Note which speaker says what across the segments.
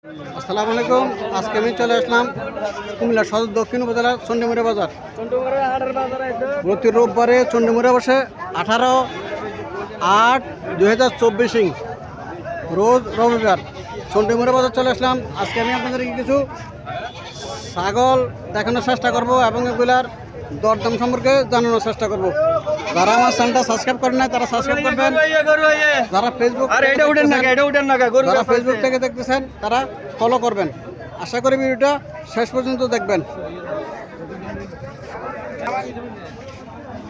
Speaker 1: আসসালামু আলাইকুম। আজকে আমি চলে আসলাম কুমিল্লা সদর দক্ষিণ উপজেলার চন্ডিমুড়া বাজার। প্রতি রোববারে চন্ডিমুড়া বসে 18/8/2024 রোজ রবিবার চন্ডিমুড়া বাজার চলে আসলাম। আজকে আমি আপনাদেরকে কিছু ছাগল দেখানোর চেষ্টা করব এবং এগুলার দরদাম সম্পর্কে জানানোর চেষ্টা করব। যারা আমার চ্যানেলটা সাবস্ক্রাইব করেন না তারা সাবস্ক্রাইব করবেন। যারা ফেসবুক থেকে দেখতেছেন তারা ফলো করবেন। আশা করি ভিডিওটা শেষ পর্যন্ত দেখবেন।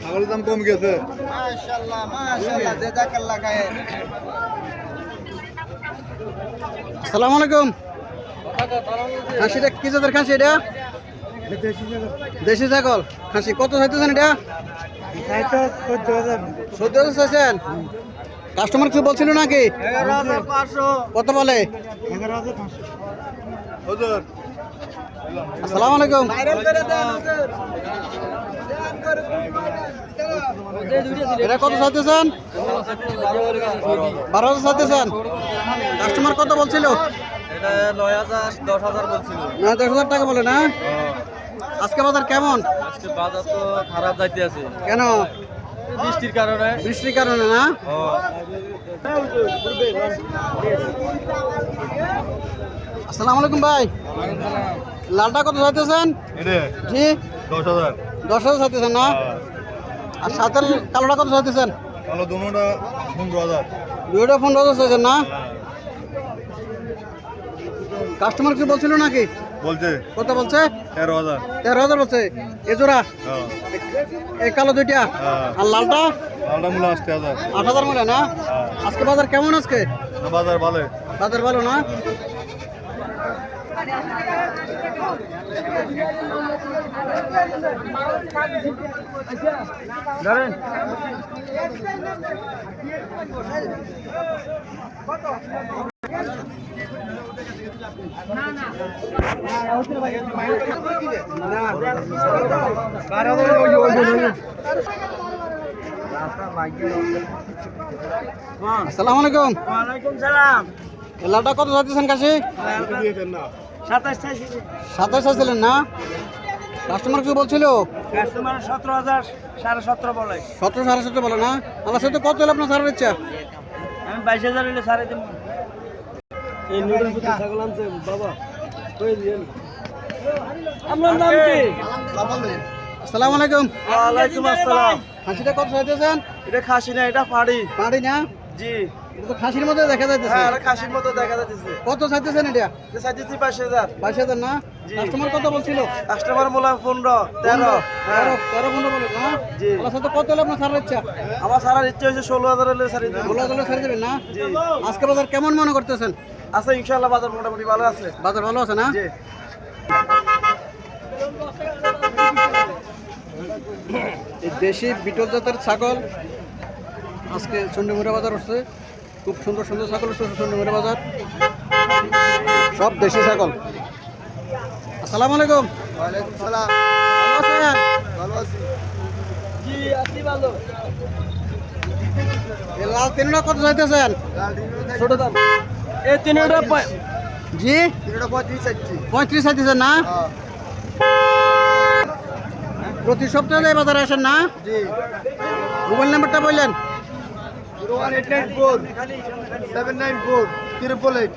Speaker 2: ছাগলের দাম কম গেছে।
Speaker 1: আসসালামু আলাইকুম। খাসিটা কি জাতের খাসি? এটা দেশি ছাগল খাসি। কত চাইতেছেন এটা? 14,000 চাইছেন। কাস্টমার কিছু বলছিল নাকি? কত বলে? আসসালামু আলাইকুম। এটা কত চাইতেছেন? 12,000 চাইতেছেন। কাস্টমার কত বলছিল? 10,000 টাকা বলে না? আজকে বাজার কেমন?
Speaker 2: আজকে বাজার তো খারাপ যাইতে আছে।
Speaker 1: কেন?
Speaker 2: বৃষ্টির কারণে।
Speaker 1: বৃষ্টির কারণে না? আসসালামু আলাইকুম ভাই। লালটা কত চাইতেছেন? জি 10,000 চাইতেছেন না? আর সাথে কালোটা কত চাইতেছেন?
Speaker 2: কালো দুটোটা 15,000।
Speaker 1: দুইটা 15,000 চাইছেন না? কাস্টমার কিছু বলছিল নাকি?
Speaker 2: বলছে
Speaker 1: কত বলছে?
Speaker 2: 13,000।
Speaker 1: 13,000 বলছে। এ জোড়া এই কালো দুইটা আর লালটা
Speaker 2: লালটা মূল্য 8,000।
Speaker 1: 8,000 মূল্য না? আজকে বাজার কেমন? আজকে
Speaker 2: বাজার ভালো।
Speaker 1: বাজার ভালো না? আসসালামু আলাইকুম।
Speaker 3: ওয়ালাইকুম সালাম।
Speaker 1: লালটা কত চাইতেছেন কাশি?
Speaker 3: 27 চাইছি।
Speaker 1: 27 চাইছিলেন না? কাস্টমার কিছু বলছিল?
Speaker 3: কাস্টমার 17,000 17.5 বলে।
Speaker 1: 17 17.5 বলে না? আমার সাথে কত হলে আপনার ছাড়ার ইচ্ছা?
Speaker 3: আমি 22,000 হলে ছাড়ে দেব। এই নুডল ফুটে ছাগল আনছে বাবা। কই দিয়েন। আপনার নাম কি?
Speaker 1: আসসালামু আলাইকুম।
Speaker 3: ওয়ালাইকুম আসসালাম।
Speaker 1: খাসিটা কত চাইতেছেন?
Speaker 3: এটা খাসি না, এটা পাড়ি।
Speaker 1: পাড়ি না?
Speaker 3: জি।
Speaker 1: এটা তো খাসির মধ্যে দেখা যাইতেছে।
Speaker 3: হ্যাঁ, এটা খাসির মতো দেখা যাচ্ছে।
Speaker 1: কত চাইতেছেন এটা?
Speaker 3: এটা চাইছি 22,000।
Speaker 1: 22,000 না?
Speaker 3: জি।
Speaker 1: কাস্টমার কত বলছিল?
Speaker 3: কাস্টমার মূল্য 15, 13। হ্যাঁ।
Speaker 1: 13 বলে না?
Speaker 3: জি।
Speaker 1: আমার সাথে কত হলে আপনার ছাড়ার ইচ্ছা?
Speaker 3: আমার ছাড়ার ইচ্ছে হয়েছে 16,000 হলে ছাড়ে দেব।
Speaker 1: 16,000 ছেড়ে দেবেন না?
Speaker 3: জি।
Speaker 1: আজকে বাজার কেমন মনে করতেছেন?
Speaker 3: আছে ইনশাআল্লাহ, বাজার মোটামুটি ভালো আছে।
Speaker 1: বাজার ভালো আছে না?
Speaker 3: জি।
Speaker 1: এই দেশি বিটল জাতের ছাগল আজকে চন্ডিমুড়া বাজার উঠছে। খুব সুন্দর সুন্দর ছাগল উঠছে চন্ডিমুড়া বাজার, সব দেশি ছাগল। আসসালামু আলাইকুম।
Speaker 2: ওয়ালাইকুম সালাম।
Speaker 1: ভালো আছেন?
Speaker 2: ভালো আছি।
Speaker 3: জি, আছি ভালো।
Speaker 1: এই লাল তিনটা কত চাইতেছেন?
Speaker 3: ছোট দাম। এই তিনটা
Speaker 1: জি
Speaker 2: 35 চাইছি।
Speaker 1: 35 চাইতেছেন না? প্রতি সপ্তাহে এই বাজারে আসেন না?
Speaker 2: জি।
Speaker 1: মোবাইল নাম্বারটা বললেন।
Speaker 2: 01894 794 888।